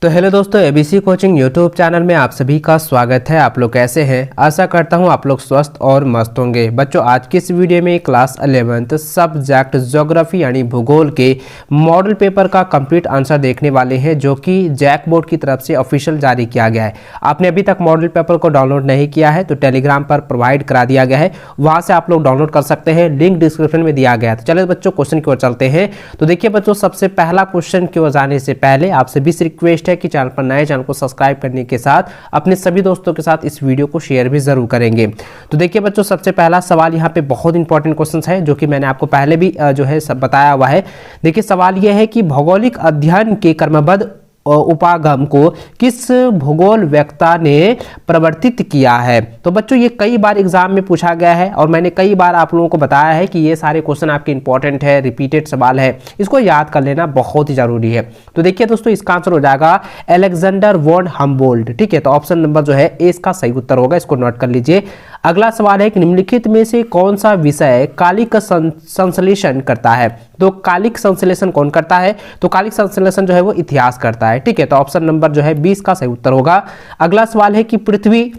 तो हेलो दोस्तों, ABC coaching YouTube channel में आप सभी का स्वागत है। आप लोग कैसे हैं? आशा करता हूं आप लोग स्वस्थ और मस्त होंगे। बच्चों, आज की इस वीडियो में क्लास 11th सब्जेक्ट ज्योग्राफी यानी भूगोल के मॉडल पेपर का कंप्लीट आंसर देखने वाले हैं, जो कि जैक बोर्ड की तरफ से ऑफिशियल जारी किया गया है। आपने अभी तक मॉडल पेपर को डाउनलोड नहीं किया है तो टेलीग्राम पर प्रोवाइड करा दिया गया है, वहां से आप लोग डाउनलोड कर सकते हैं, लिंक डिस्क्रिप्शन में दिया गया है। तो चलिए बच्चों, क्वेश्चन की ओर चलते हैं। तो देखिए बच्चों, सबसे पहला क्वेश्चन की ओर जाने से पहले आपसे भी रिक्वेस्ट कि चैनल पर नए चैनल को सब्सक्राइब करने के साथ अपने सभी दोस्तों के साथ इस वीडियो को शेयर भी जरूर करेंगे। तो देखिए बच्चों, सबसे पहला सवाल यहाँ पे बहुत इंपॉर्टेंट क्वेश्चन है, जो कि मैंने आपको पहले भी जो है सब बताया हुआ है। देखिए सवाल यह है कि भौगोलिक अध्ययन के क्रमबद्ध उपागम को किस भूगोल वक्ता ने प्रवर्तित किया है। तो बच्चों, ये कई बार एग्जाम में पूछा गया है और मैंने कई बार आप लोगों को बताया है कि ये सारे क्वेश्चन आपके इंपॉर्टेंट है, रिपीटेड सवाल है, इसको याद कर लेना बहुत ही जरूरी है। तो देखिए दोस्तों, इसका आंसर हो जाएगा अलेक्जेंडर वॉन हम्बोल्ट। ठीक है, तो ऑप्शन नंबर जो है ए इसका सही उत्तर होगा, इसको नोट कर लीजिए। अगला सवाल है कि निम्नलिखित में से कौन सा विषय कालिक संश्लेषण करता है। तो कालिक संश्लेषण कौन करता है? तो कालिक संश्लेषण जो है वो इतिहास करता है। ठीक है, तो ऑप्शन नंबर जो है 20 का सही उत्तर होगा। अगला सवाल है कि पृथ्वी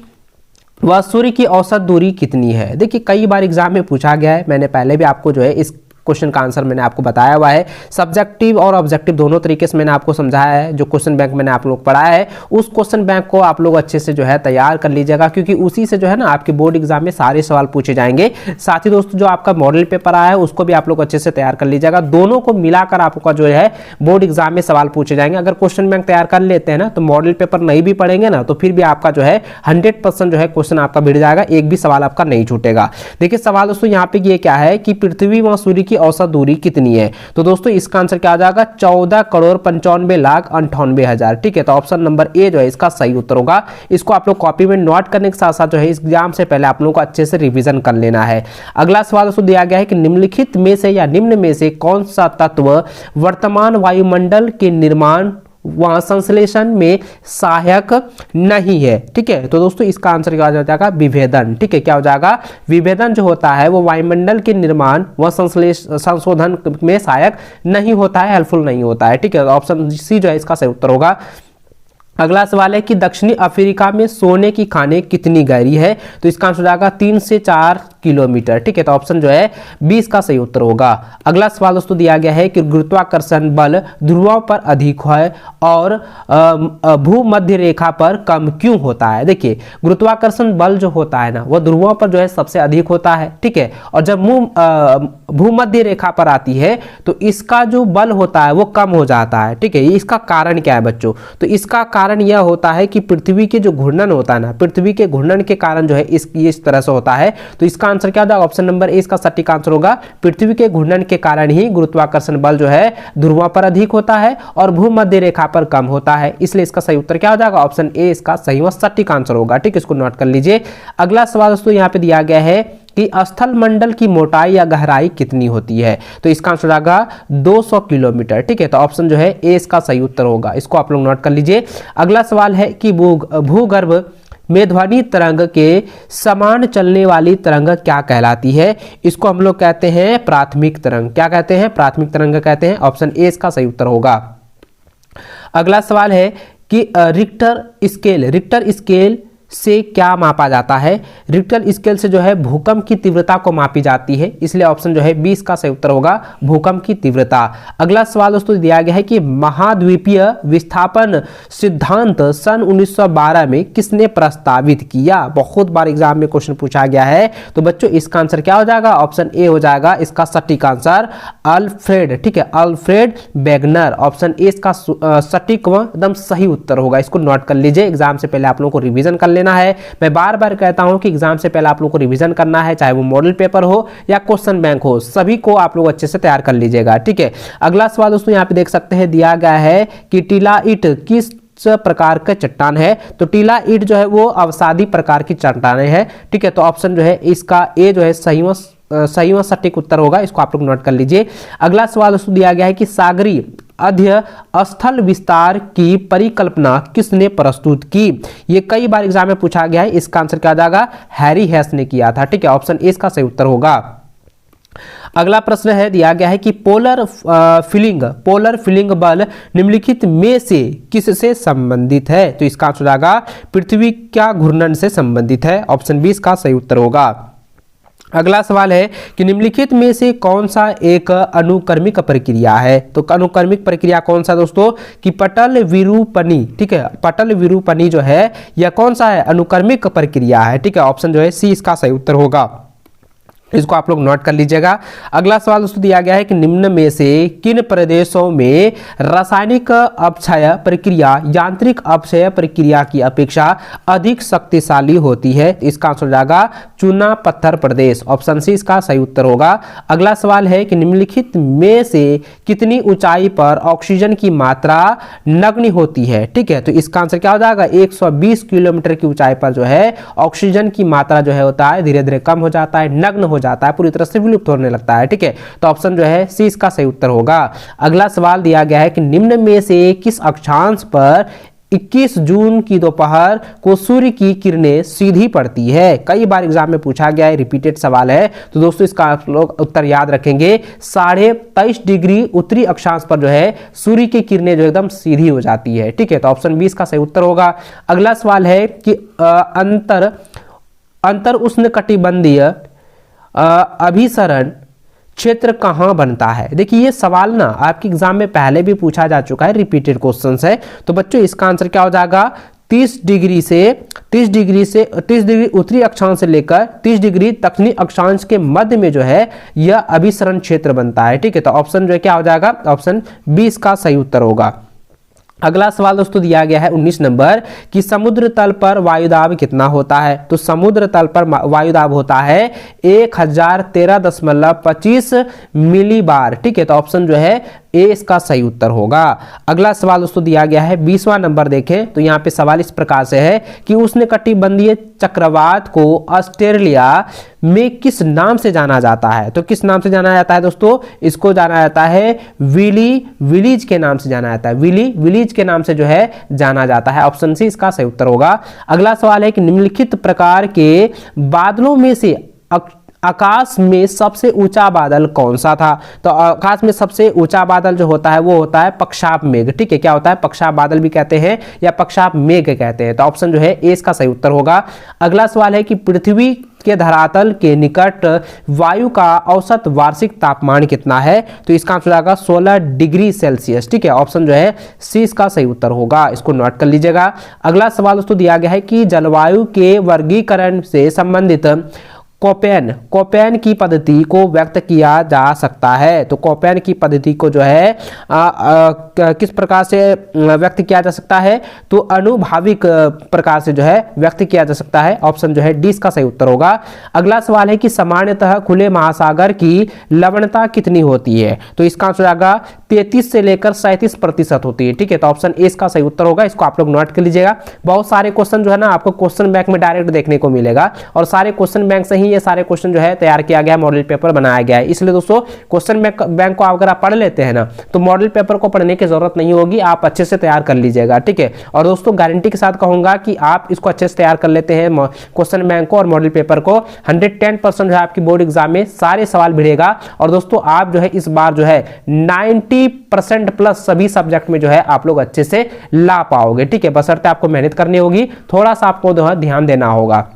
व सूर्य की औसत दूरी कितनी है। देखिए कई बार एग्जाम में पूछा गया है, मैंने पहले भी आपको जो है इस क्वेश्चन का आंसर मैंने आपको बताया हुआ है। सब्जेक्टिव और ऑब्जेक्टिव दोनों तरीके से मैंने आपको समझाया है। जो क्वेश्चन बैंक मैंने आप लोग पढ़ाया है, उस क्वेश्चन बैंक को आप लोग अच्छे से जो है तैयार कर लीजिएगा, क्योंकि उसी से जो है ना आपके बोर्ड एग्जाम में सारे सवाल पूछे जाएंगे। साथ ही दोस्तों, जो आपका मॉडल पेपर आया है उसको भी आप लोग अच्छे से तैयार कर लीजिएगा। दोनों को मिलाकर आपका जो है बोर्ड एग्जाम में सवाल पूछे जाएंगे। अगर क्वेश्चन बैंक तैयार कर लेते हैं ना, तो मॉडल पेपर नहीं भी पढ़ेंगे ना, तो फिर भी आपका जो है 100% जो है क्वेश्चन आपका भिड़ जाएगा, एक भी सवाल आपका नहीं छूटेगा। देखिए सवाल दोस्तों यहाँ पे ये क्या है कि पृथ्वी व सूर्य की औसत दूरी कितनी है। तो दोस्तों इसका आंसर क्या आ जाएगा? 14,95,98,000। ठीक है, तो ऑप्शन नंबर ए जो है इसका सही उत्तर होगा। इसको आप लोग कॉपी में नोट करने के साथ साथ जो है इस एग्जाम से पहले आप लोगों को अच्छे से रिवीजन कर लेना है। अगला सवाल दोस्तों दिया गया है कि निम्नलिखित में से या निम्न में से कौन सा तत्व वर्तमान वायुमंडल के निर्माण वहां संश्लेषण में सहायक नहीं है। ठीक है, तो दोस्तों इसका आंसर क्या हो जाएगा? विभेदन। ठीक है, क्या हो जाएगा? विभेदन जो होता है वो वायुमंडल के निर्माण व संशोधन में सहायक नहीं होता है, हेल्पफुल नहीं होता है। ठीक है, ऑप्शन सी जो है इसका सही उत्तर होगा। अगला सवाल है कि दक्षिणी अफ्रीका में सोने की खाने कितनी गहरी है। तो इसका आंसर हो जाएगा 3 से 4 किलोमीटर। ठीक है, तो ऑप्शन जो है 20 का सही उत्तर होगा। अगला सवाल दोस्तों दिया गया है कि गुरुत्वाकर्षण बल ध्रुवों पर अधिक है और भूमध्य रेखा पर कम क्यों होता है। देखिए गुरुत्वाकर्षण बल जो होता है ना, वो ध्रुवों पर जो है सबसे अधिक होता है। ठीक है, और जब भूमध्य रेखा पर आती है तो इसका जो बल होता है वो कम हो जाता है। ठीक है, इसका कारण क्या है बच्चों? तो इसका कारण यह होता है कि पृथ्वी के जो घूर्णन होता है ना, पृथ्वी के घूर्णन के कारण जो है इस तरह से होता है। तो इसका आंसर क्या होगा? ऑप्शन नंबर ए इसका सटीक आंसर होगा। पृथ्वी के घूर्णन के कारण ही गुरुत्वाकर्षण बल जो है ध्रुवों पर अधिक होता है और भूमध्य रेखा पर कम होता है, इसलिए इसका सही उत्तर क्या हो जाएगा? ऑप्शन ए इसका सही व सटीक आंसर होगा। ठीक है, इसको नोट कर लीजिए। अगला सवाल दोस्तों यहाँ पे दिया गया है कि स्थल मंडल की मोटाई या गहराई कितनी होती है। तो इसका आंसर आएगा 200 किलोमीटर। ठीक है, तो ऑप्शन जो है ए इसका सही उत्तर होगा, इसको आप लोग नोट कर लीजिए। अगला सवाल है कि भूगर्भ में ध्वनि तरंग के समान चलने वाली तरंग क्या कहलाती है। इसको हम लोग कहते हैं प्राथमिक तरंग। क्या कहते हैं? प्राथमिक तरंग कहते हैं। ऑप्शन ए इसका सही उत्तर होगा। अगला सवाल है कि रिक्टर स्केल से क्या मापा जाता है। रिक्टर स्केल से जो है भूकंप की तीव्रता को मापी जाती है, इसलिए ऑप्शन जो है 20 का सही उत्तर होगा, भूकंप की तीव्रता। अगला सवाल दोस्तों दिया गया है कि महाद्वीपीय विस्थापन सिद्धांत सन 1912 में किसने प्रस्तावित किया। बहुत बार एग्जाम में क्वेश्चन पूछा गया है। तो बच्चों इसका आंसर क्या हो जाएगा? ऑप्शन ए हो जाएगा इसका सटीक आंसर, अल्फ्रेड। ठीक है, अल्फ्रेड वेगनर। ऑप्शन ए इसका सटीक व एकदम सही उत्तर होगा, इसको नोट कर लीजिए। एग्जाम से पहले आप लोगों को रिवीजन कर लेना है। मैं बार बार कहता हूं कि एग्जाम से पहले आप लोगों को रिवीजन करना है, चाहे वो मॉडल पेपर हो या क्वेश्चन बैंक हो, सभी को आप लोग अच्छे से तैयार कर लीजिएगा। ठीक है, अगला सवाल दोस्तों यहाँ पे देख सकते हैं, दिया गया है कि टीला ईंट किस प्रकार का चट्टान है। तो टीला ईंट जो है वो अवसादी प्रकार की चट्टानें हैं। ठीक है, तो ऑप्शन जो है इसका ए जो है सही व सटीक उत्तर होगा, इसको आप लोग नोट कर लीजिए। अगला सवाल दोस्तों दिया गया है कि सागरीय अध्य स्थल विस्तार की परिकल्पना किसने प्रस्तुत की। ये कई बार एग्जाम में पूछा गया है, इसका आंसर क्या आ जाएगा? हैरी हेस ने किया था। ठीक है, ऑप्शन ए इसका सही उत्तर होगा। अगला प्रश्न है दिया गया है कि पोलर फिलिंग बल निम्नलिखित में से किससे संबंधित है? तो इसका आंसर होगा पृथ्वी का घूर्णन से संबंधित है। ऑप्शन 20 का सही उत्तर होगा। अगला सवाल है कि निम्नलिखित में से कौन सा एक अनुक्रमिक प्रक्रिया है? तो अनुक्रमिक प्रक्रिया कौन सा दोस्तों? कि पटल विरूपणी, ठीक है, पटल विरूपणी जो है यह कौन सा है? अनुक्रमिक प्रक्रिया है, ठीक है। ऑप्शन जो है सी इसका सही उत्तर होगा, इसको आप लोग नोट कर लीजिएगा। अगला सवाल दोस्तों दिया गया है कि निम्न में से किन प्रदेशों में रासायनिक अपक्षय प्रक्रिया यांत्रिक अपक्षय प्रक्रिया की अपेक्षा अधिक शक्तिशाली होती है? इसका आंसर हो जाएगा चूना पत्थर प्रदेश। ऑप्शन सी इसका सही उत्तर होगा। अगला सवाल है कि निम्नलिखित में से कितनी ऊंचाई पर ऑक्सीजन की मात्रा नगण्य होती है? ठीक है, तो इसका आंसर क्या हो जाएगा? 120 किलोमीटर की ऊंचाई पर जो है ऑक्सीजन की मात्रा जो है होता है धीरे धीरे कम हो जाता है, नग्न हो जाता है, पूरी तरह से विलुप्त होने लगता है। ठीक है, तो ऑप्शन जो है सी इसका सही उत्तर होगा। अगला सवाल दिया गया है कि निम्न में से किस अक्षांश पर 21 जून की दोपहर को सूर्य की किरणें सीधी पड़ती है? कई बार एग्जाम में पूछा गया है, रिपीटेड सवाल है, तो दोस्तों इसका आप लोग उत्तर याद रखेंगे। 23.5 डिग्री उत्तरी अक्षांश पर जो है सूर्य की किरणें जो एकदम सीधी हो जाती है। ठीक है, तो ऑप्शन 20 का सही उत्तर होगा। अगला सवाल है कि अंतर उष्णकटिबंधीय अभिसरण क्षेत्र कहां बनता है? देखिए ये सवाल ना आपके एग्जाम में पहले भी पूछा जा चुका है, रिपीटेड क्वेश्चन है। तो बच्चों इसका आंसर क्या हो जाएगा? 30 डिग्री उत्तरी अक्षांश से लेकर 30 डिग्री दक्षिणी अक्षांश के मध्य में जो है यह अभिसरण क्षेत्र बनता है। ठीक है, तो ऑप्शन जो है क्या हो जाएगा? ऑप्शन 20 का सही उत्तर होगा। अगला सवाल दोस्तों दिया गया है 19 नंबर कि समुद्र तल पर वायुदाब कितना होता है? तो समुद्र तल पर वायुदाब होता है 1013.25 मिलीबार। ठीक है, तो ऑप्शन जो है ए इसका सही उत्तर होगा। अगला सवाल दोस्तों दिया गया है 20वां नंबर देखें तो यहाँ पे सवाल इस प्रकार से है कि उष्णकटिबंधीय चक्रवात को ऑस्ट्रेलिया में किस नाम से जाना जाता है? तो किस नाम से जाना जाता है दोस्तों? इसको जाना जाता है विलीज के नाम से जाना जाता है, विलीज के नाम से जो है जाना जाता है। ऑप्शन सी इसका सही उत्तर होगा। अगला सवाल है कि निम्नलिखित प्रकार के बादलों में से आकाश में सबसे ऊंचा बादल कौन सा था? तो आकाश में सबसे ऊंचा बादल जो होता है वो होता है पक्षाप मेघ। ठीक है, क्या होता है? पक्षाप बादल भी कहते हैं या पक्षाप मेघ कहते हैं। तो ऑप्शन जो है ए इसका सही उत्तर होगा। अगला सवाल है कि पृथ्वी के धरातल के निकट वायु का औसत वार्षिक तापमान कितना है? तो इसका आंसर आएगा 16 डिग्री सेल्सियस। ठीक है, ऑप्शन जो है सी इसका सही उत्तर होगा, इसको नोट कर लीजिएगा। अगला सवाल दोस्तों दिया गया है कि जलवायु के वर्गीकरण से संबंधित कोपेन की पद्धति को व्यक्त किया जा सकता है। तो कोपेन की पद्धति को जो है किस प्रकार से व्यक्त किया जा सकता है? तो अनुभाविक प्रकार से जो है व्यक्त किया जा सकता है। ऑप्शन जो है डी इसका सही उत्तर होगा। अगला सवाल है कि सामान्यतः खुले महासागर की लवणता कितनी होती है? तो इसका आंसर आएगा 33 से लेकर 37% होती है। ठीक है, तो ऑप्शन ए इसका सही उत्तर होगा, इसको आप लोग नोट कर लीजिएगा। बहुत सारे क्वेश्चन जो है ना आपको क्वेश्चन बैंक में डायरेक्ट देखने को मिलेगा और सारे क्वेश्चन बैंक से ही ये सारे क्वेश्चन जो है तैयार किया गया, मॉडल पेपर बनाया गया है। इसलिए दोस्तों क्वेश्चन बैंक को अगर आप पढ़ लेते हैं ना तो मॉडल पेपर को पढ़ने की जरूरत नहीं होगी, आप अच्छे से तैयार कर लीजिएगा। ठीक है, और दोस्तों गारंटी के साथ कहूंगा कि आप इसको अच्छे से तैयार कर लेते हैं क्वेश्चन बैंक को और मॉडल पेपर को, 110% जो है आपकी बोर्ड एग्जाम में सारे सवाल भिड़ेगा। और दोस्तों आप जो है इस बार जो है 90% प्लस सभी सब्जेक्ट में जो है आप लोग अच्छे से ला पाओगे। ठीक है, बशर्ते आपको मेहनत करनी होगी, थोड़ा सा आपको जो है ध्यान देना होगा।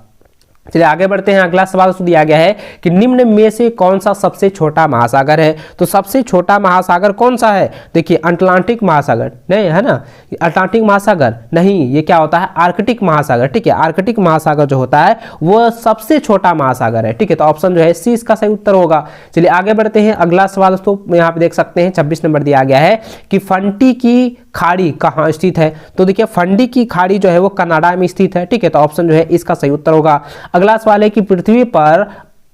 चलिए आगे बढ़ते हैं। अगला सवाल दिया गया है कि निम्न में से कौन सा सबसे छोटा महासागर है? तो सबसे छोटा महासागर कौन सा है? देखिए अटलांटिक महासागर नहीं है ना, अटलांटिक महासागर नहीं, ये क्या होता है? आर्कटिक महासागर। ठीक है, आर्कटिक महासागर जो होता है वो सबसे छोटा महासागर है। ठीक है, तो ऑप्शन जो है सी इसका सही उत्तर होगा। चलिए आगे बढ़ते हैं। अगला सवाल दोस्तों यहाँ पे देख सकते हैं 26 नंबर दिया गया है कि फंटी की खाड़ी कहाँ स्थित है? तो देखिए फंडी की खाड़ी जो है वो कनाडा में स्थित है। ठीक है, तो ऑप्शन जो है इसका सही उत्तर होगा। अगला सवाल है कि पृथ्वी पर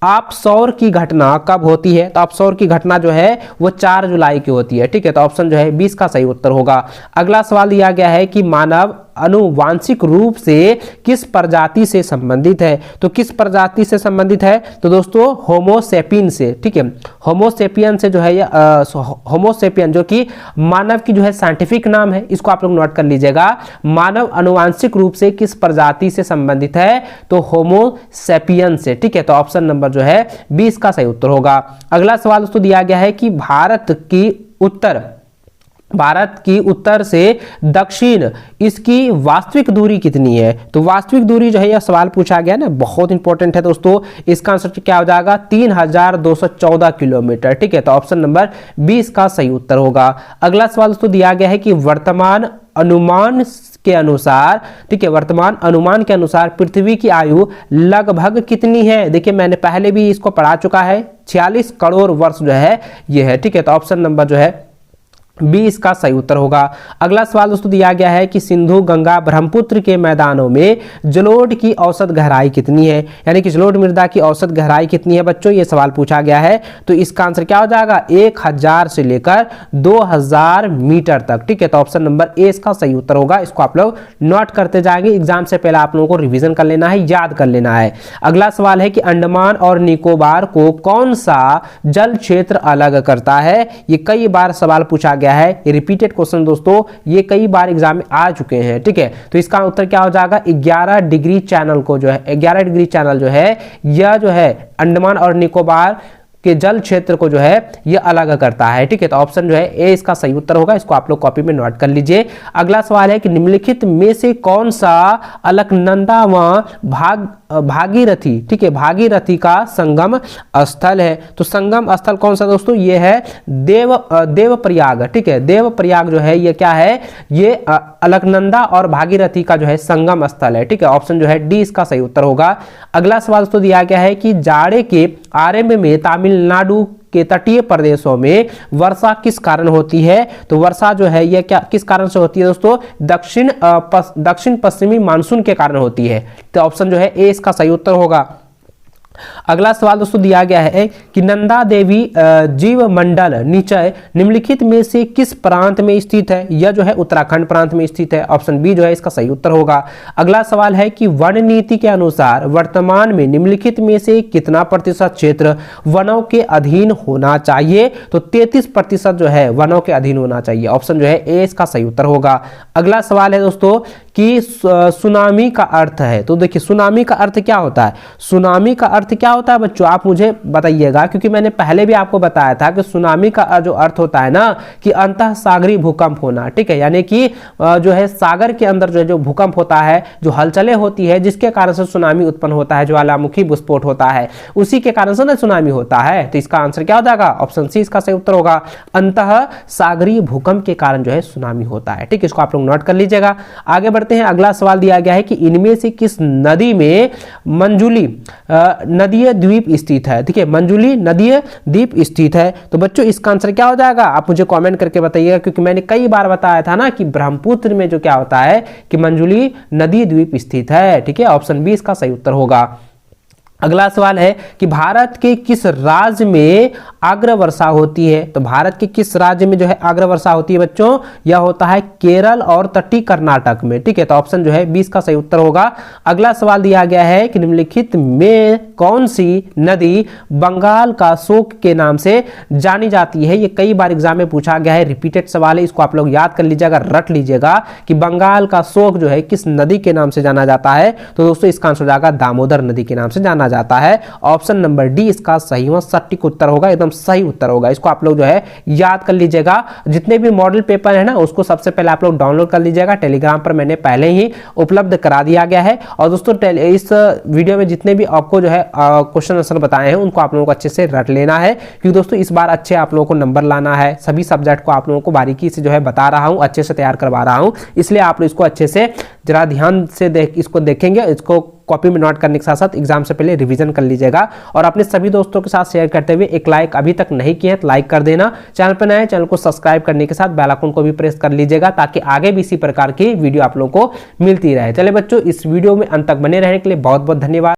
आपसौर की घटना कब होती है? तो आपसौर की घटना जो है वो 4 जुलाई की होती है। ठीक है, तो ऑप्शन जो है 20 का सही उत्तर होगा। अगला सवाल दिया गया है कि मानव अनुवांशिक रूप से किस प्रजाति से संबंधित है? तो किस प्रजाति से संबंधित है? तो दोस्तों होमोसेपियन से, ठीक है, होमोसेपियन से जो है ये होमोसेपियन जो कि मानव की जो है साइंटिफिक नाम है, इसको आप लोग नोट कर लीजिएगा। मानव अनुवांशिक रूप से किस प्रजाति से संबंधित है? तो होमोसेपियन से, ठीक है। तो ऑप्शन नंबर जो है 20 का सही उत्तर होगा। अगला सवाल दोस्तों दिया गया है कि भारत की उत्तर से दक्षिण इसकी वास्तविक दूरी कितनी है? तो वास्तविक दूरी जो है यह सवाल पूछा गया ना, बहुत इंपॉर्टेंट है दोस्तों। इसका आंसर क्या हो जाएगा? 3214 किलोमीटर, ठीक है। तो ऑप्शन नंबर 20 का सही उत्तर होगा। अगला सवाल दोस्तों दिया गया है कि वर्तमान अनुमान के अनुसार, ठीक है, वर्तमान अनुमान के अनुसार पृथ्वी की आयु लगभग कितनी है? देखिए मैंने पहले भी इसको पढ़ा चुका है, 46 करोड़ वर्ष जो है ये है, ठीक है। तो ऑप्शन नंबर जो है 20 का सही उत्तर होगा। अगला सवाल दोस्तों दिया गया है कि सिंधु गंगा ब्रह्मपुत्र के मैदानों में जलोढ़ की औसत गहराई कितनी है? यानी कि जलोढ़ मृदा की औसत गहराई कितनी है बच्चों, ये सवाल पूछा गया है। तो इसका आंसर क्या हो जाएगा? 1000 से लेकर 2000 मीटर तक, ठीक है। तो ऑप्शन नंबर ए इसका सही उत्तर होगा। इसको आप लोग नोट करते जाएंगे, एग्जाम से पहले आप लोगों को रिविजन कर लेना है, याद कर लेना है। अगला सवाल है कि अंडमान और निकोबार को कौन सा जल क्षेत्र अलग करता है? ये कई बार सवाल पूछा गया है, ये रिपीटेड क्वेश्चन दोस्तों, ये कई बार एग्जाम में आ चुके हैं, ठीक है। तो इसका उत्तर क्या हो जाएगा? 11 डिग्री चैनल को जो है, 11 डिग्री चैनल जो है यह जो है अंडमान और निकोबार के जल क्षेत्र को जो है ये अलग करता है, ठीक है। तो ऑप्शन जो है ए इसका सही उत्तर होगा। इसको आप लोग कॉपी में नोट कर लीजिए। अगला सवाल है कि निम्नलिखित में से कौन सा अलकनंदा व भागीरथी, ठीक है, भागीरथी का संगम स्थल है? तो संगम स्थल कौन सा दोस्तों? ये है देवप्रयाग, ठीक है। देवप्रयाग जो है ये क्या है? ये अलकनंदा और भागीरथी का जो है संगम स्थल है, ठीक है। ऑप्शन जो है डी इसका सही उत्तर होगा। अगला सवाल दोस्तों दिया गया है कि जाड़े के आरंभ में तमिलनाडु के तटीय प्रदेशों में वर्षा किस कारण होती है? तो वर्षा जो है यह क्या किस कारण से होती है दोस्तों? दक्षिण पश्चिमी मानसून के कारण होती है। तो ऑप्शन जो है ए इसका सही उत्तर होगा। अगला सवाल दोस्तों दिया गया है कि नंदा देवी जीव मंडल निचय निम्नलिखित में से किस प्रांत में स्थित है? यह जो है उत्तराखंड प्रांत में स्थित है। ऑप्शन बी जो है इसका सही उत्तर होगा। अगला सवाल है कि वन नीति के अनुसार वर्तमान में निम्नलिखित में से कितना प्रतिशत क्षेत्र वनों के अधीन होना चाहिए? तो 33% जो है वनों के अधीन होना चाहिए। ऑप्शन जो है ए इसका सही उत्तर होगा। अगला सवाल है दोस्तों कि सुनामी का अर्थ है। तो देखिए सुनामी का अर्थ क्या होता है? सुनामी का अर्थ क्या होता है बच्चों, आप मुझे बताइएगा, क्योंकि मैंने पहले भी आपको बताया था कि सुनामी का जो अर्थ होता है ना कि अंतः सागरीय भूकंप होना, ठीक है। यानी कि जो है सागर के अंदर जो भूकंप होता है, जो हलचलें होती है, जिसके कारण से सुनामी उत्पन्न होता है, ज्वालामुखी विस्फोट होता है, उसी के कारण से ना सुनामी होता है। तो इसका आंसर क्या हो जाएगा? ऑप्शन सी इसका सही उत्तर होगा। अंतः सागरीय भूकंप के कारण जो है सुनामी होता है, ठीक है। इसको आप लोग नोट कर लीजिएगा। आगे बढ़ते हैं। अगला सवाल दिया गया है कि इनमें से किस नदी में मंजुली नदीय द्वीप स्थित है? ठीक है, मंजुली नदीय द्वीप स्थित है। तो बच्चों इसका आंसर क्या हो जाएगा? आप मुझे कमेंट करके बताइएगा, क्योंकि मैंने कई बार बताया था ना कि ब्रह्मपुत्र में जो क्या होता है कि मंजुली नदी द्वीप स्थित है, ठीक है। ऑप्शन बी इसका सही उत्तर होगा। अगला सवाल है कि भारत के किस राज्य में आर्द्र वर्षा होती है? तो भारत के किस राज्य में जो है आर्द्र वर्षा होती है बच्चों? यह होता है केरल और तटीय कर्नाटक में, ठीक है। तो ऑप्शन जो है 20 का सही उत्तर होगा। अगला सवाल दिया गया है कि निम्नलिखित में कौन सी नदी बंगाल का शोक के नाम से जानी जाती है? ये कई बार एग्जाम में पूछा गया है, रिपीटेड सवाल है, इसको आप लोग याद कर लीजिएगा, रट लीजिएगा कि बंगाल का शोक जो है किस नदी के नाम से जाना जाता है? तो दोस्तों इसका आंसर हो जाएगा दामोदर नदी के नाम से जाना जाता है। ऑप्शन नंबर डी इसका सही व सटीक उत्तर होगा, एकदम सही उत्तर होगा। इसको आप लोग जो है याद कर लीजिएगा। जितने भी मॉडल पेपर है ना उसको सबसे पहले आप लोग डाउनलोड कर लीजिएगा, टेलीग्राम पर मैंने पहले ही उपलब्ध करा दिया गया है। और दोस्तों इस वीडियो में जितने भी आपको जो है क्वेश्चन आंसर बताए हैं उनको आप लोगों को अच्छे से रट लेना है, क्योंकि दोस्तों इस बार अच्छे आप लोगों को नंबर लाना है। सभी सब्जेक्ट को आप लोगों को बारीकी से जो है बता रहा हूं, अच्छे से तैयार करवा रहा हूं, इसलिए आप लोग इसको अच्छे से जरा ध्यान से इसको देखेंगे, इसको कॉपी में नोट करने के साथ साथ एग्जाम से पहले रिवीजन कर लीजिएगा। और अपने सभी दोस्तों के साथ शेयर करते हुए एक लाइक अभी तक नहीं किया है तो लाइक कर देना। चैनल पर नए हैं, चैनल को सब्सक्राइब करने के साथ बेल आइकन को भी प्रेस कर लीजिएगा, ताकि आगे भी इसी प्रकार की वीडियो आप लोगों को मिलती रहे। चलिए बच्चों, इस वीडियो में अंत तक बने रहने के लिए बहुत बहुत धन्यवाद।